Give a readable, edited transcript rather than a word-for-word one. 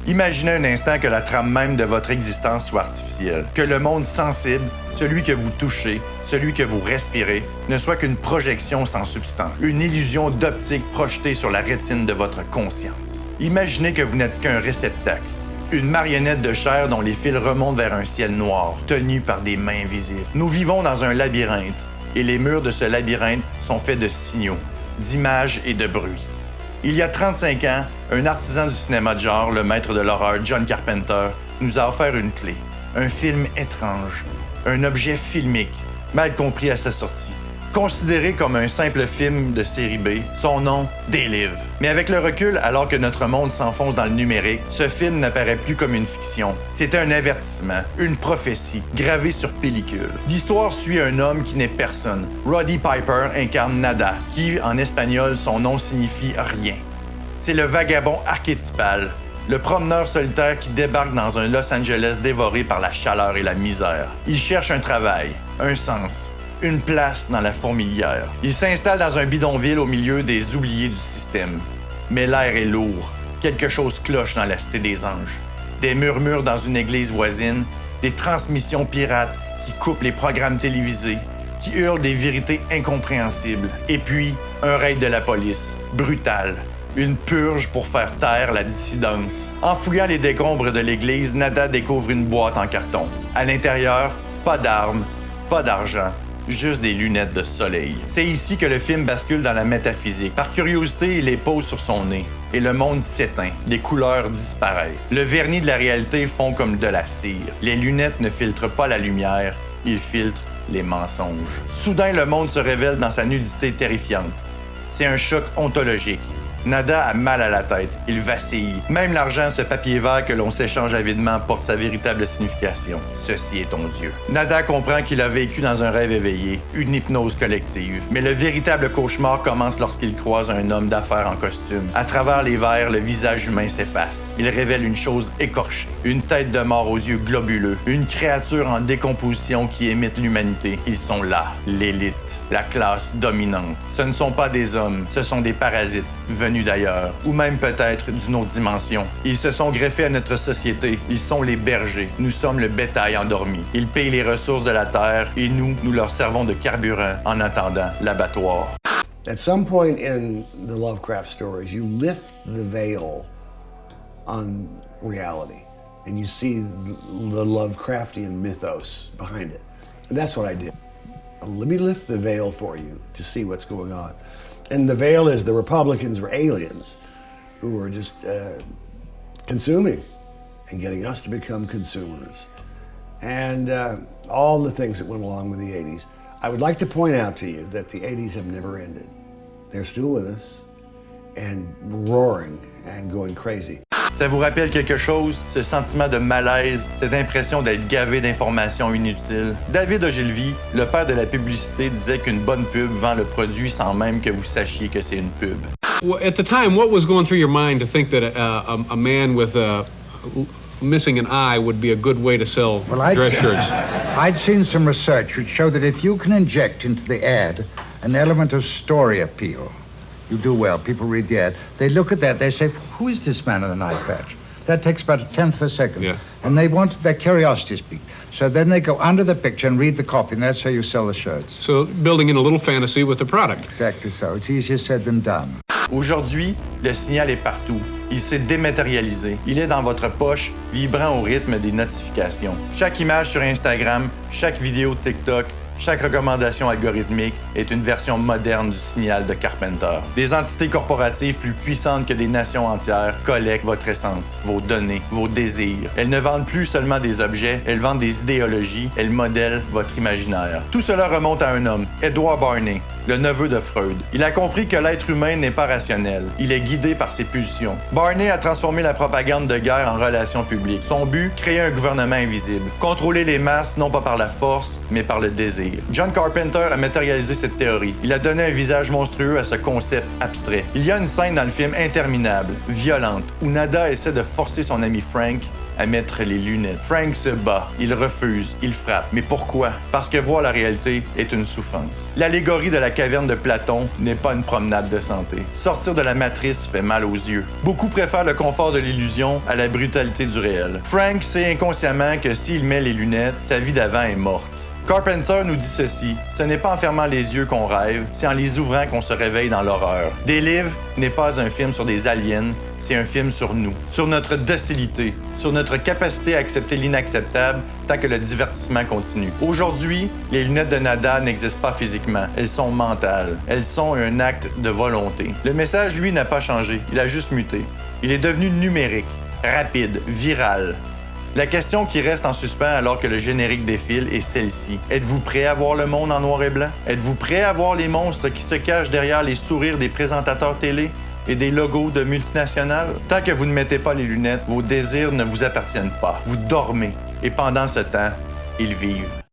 Imaginez un instant que la trame même de votre existence soit artificielle, que le monde sensible, celui que vous touchez, celui que vous respirez, ne soit qu'une projection sans substance, une illusion d'optique projetée sur la rétine de votre conscience. Imaginez que vous n'êtes qu'un réceptacle, une marionnette de chair dont les fils remontent vers un ciel noir, tenu par des mains invisibles. Nous vivons dans un labyrinthe, et les murs de ce labyrinthe sont faits de signaux, d'images et de bruits. Il y a 35 ans, un artisan du cinéma de genre, le maître de l'horreur John Carpenter, nous a offert une clé, un film étrange, un objet filmique, mal compris à sa sortie. Considéré comme un simple film de série B, son nom, Délivre. Mais avec le recul, alors que notre monde s'enfonce dans le numérique, ce film n'apparaît plus comme une fiction. C'était un avertissement, une prophétie, gravée sur pellicule. L'histoire suit un homme qui n'est personne. Roddy Piper incarne Nada, qui, en espagnol, son nom signifie rien. C'est le vagabond archétypal, le promeneur solitaire qui débarque dans un Los Angeles dévoré par la chaleur et la misère. Il cherche un travail, un sens, une place dans la fourmilière. Il s'installe dans un bidonville au milieu des oubliés du système. Mais l'air est lourd. Quelque chose cloche dans la Cité des Anges. Des murmures dans une église voisine, des transmissions pirates qui coupent les programmes télévisés, qui hurlent des vérités incompréhensibles. Et puis, un raid de la police, brutal. Une purge pour faire taire la dissidence. En fouillant les décombres de l'église, Nada découvre une boîte en carton. À l'intérieur, pas d'armes, pas d'argent, juste des lunettes de soleil. C'est ici que le film bascule dans la métaphysique. Par curiosité, il les pose sur son nez. Et le monde s'éteint. Les couleurs disparaissent. Le vernis de la réalité fond comme de la cire. Les lunettes ne filtrent pas la lumière, ils filtrent les mensonges. Soudain, le monde se révèle dans sa nudité terrifiante. C'est un choc ontologique. Nada a mal à la tête, il vacille. Même l'argent, ce papier vert que l'on s'échange avidement, porte sa véritable signification. Ceci est ton Dieu. Nada comprend qu'il a vécu dans un rêve éveillé, une hypnose collective. Mais le véritable cauchemar commence lorsqu'il croise un homme d'affaires en costume. À travers les verres, le visage humain s'efface. Il révèle une chose écorchée, une tête de mort aux yeux globuleux, une créature en décomposition qui imite l'humanité. Ils sont là, l'élite, la classe dominante. Ce ne sont pas des hommes, ce sont des parasites, venus d'ailleurs, ou même peut-être d'une autre dimension. Ils se sont greffés à notre société. Ils sont les bergers. Nous sommes le bétail endormi. Ils payent les ressources de la terre et nous leur servons de carburant en attendant l'abattoir. At some point in the Lovecraft stories, you lift the veil on reality and you see the Lovecraftian mythos behind it. And that's what I did. Let me lift the veil for you to see what's going on. And the veil is the Republicans were aliens who were just consuming and getting us to become consumers. And all the things that went along with the 80s. I would like to point out to you that the 80s have never ended. They're still with us and roaring and going crazy. Ça vous rappelle quelque chose? Ce sentiment de malaise, cette impression d'être gavé d'informations inutiles? David Ogilvy, le père de la publicité, disait qu'une bonne pub vend le produit sans même que vous sachiez que c'est une pub. Well, at the time, what was going through your mind to think that a man with missing an eye would be a good way to sell dress shirts? I'd seen some research which showed that if you can inject into the ad an element of story appeal, you do well. People read the ad. They look at that. They say, who is this man in the eye patch? That takes about a tenth of a second. Yeah. And they want their curiosity speak. So then they go under the picture and read the copy, and that's how you sell the shirts. So building in a little fantasy with the product. Exactly so. It's easier said than done. Aujourd'hui, le signal est partout. Il s'est dématérialisé. Il est dans votre poche, vibrant au rythme des notifications. Chaque image sur Instagram, chaque vidéo TikTok, chaque recommandation algorithmique est une version moderne du signal de Carpenter. Des entités corporatives plus puissantes que des nations entières collectent votre essence, vos données, vos désirs. Elles ne vendent plus seulement des objets, elles vendent des idéologies, elles modèlent votre imaginaire. Tout cela remonte à un homme, Edward Barney, le neveu de Freud. Il a compris que l'être humain n'est pas rationnel. Il est guidé par ses pulsions. Barney a transformé la propagande de guerre en relations publiques. Son but, créer un gouvernement invisible. Contrôler les masses non pas par la force, mais par le désir. tigre. John Carpenter a matérialisé cette théorie. Il a donné un visage monstrueux à ce concept abstrait. Il y a une scène dans le film interminable, violente, où Nada essaie de forcer son ami Frank à mettre les lunettes. Frank se bat, il refuse, il frappe. Mais pourquoi? Parce que voir la réalité est une souffrance. L'allégorie de la caverne de Platon n'est pas une promenade de santé. Sortir de la matrice fait mal aux yeux. Beaucoup préfèrent le confort de l'illusion à la brutalité du réel. Frank sait inconsciemment que s'il met les lunettes, sa vie d'avant est morte. Carpenter nous dit ceci, ce n'est pas en fermant les yeux qu'on rêve, c'est en les ouvrant qu'on se réveille dans l'horreur. Des livres n'est pas un film sur des aliens, c'est un film sur nous, sur notre docilité, sur notre capacité à accepter l'inacceptable tant que le divertissement continue. Aujourd'hui, les lunettes de Nada n'existent pas physiquement, elles sont mentales, elles sont un acte de volonté. Le message, lui, n'a pas changé, il a juste muté. Il est devenu numérique, rapide, viral. La question qui reste en suspens alors que le générique défile est celle-ci. Êtes-vous prêt à voir le monde en noir et blanc? Êtes-vous prêt à voir les monstres qui se cachent derrière les sourires des présentateurs télé et des logos de multinationales? Tant que vous ne mettez pas les lunettes, vos désirs ne vous appartiennent pas. Vous dormez et pendant ce temps, ils vivent.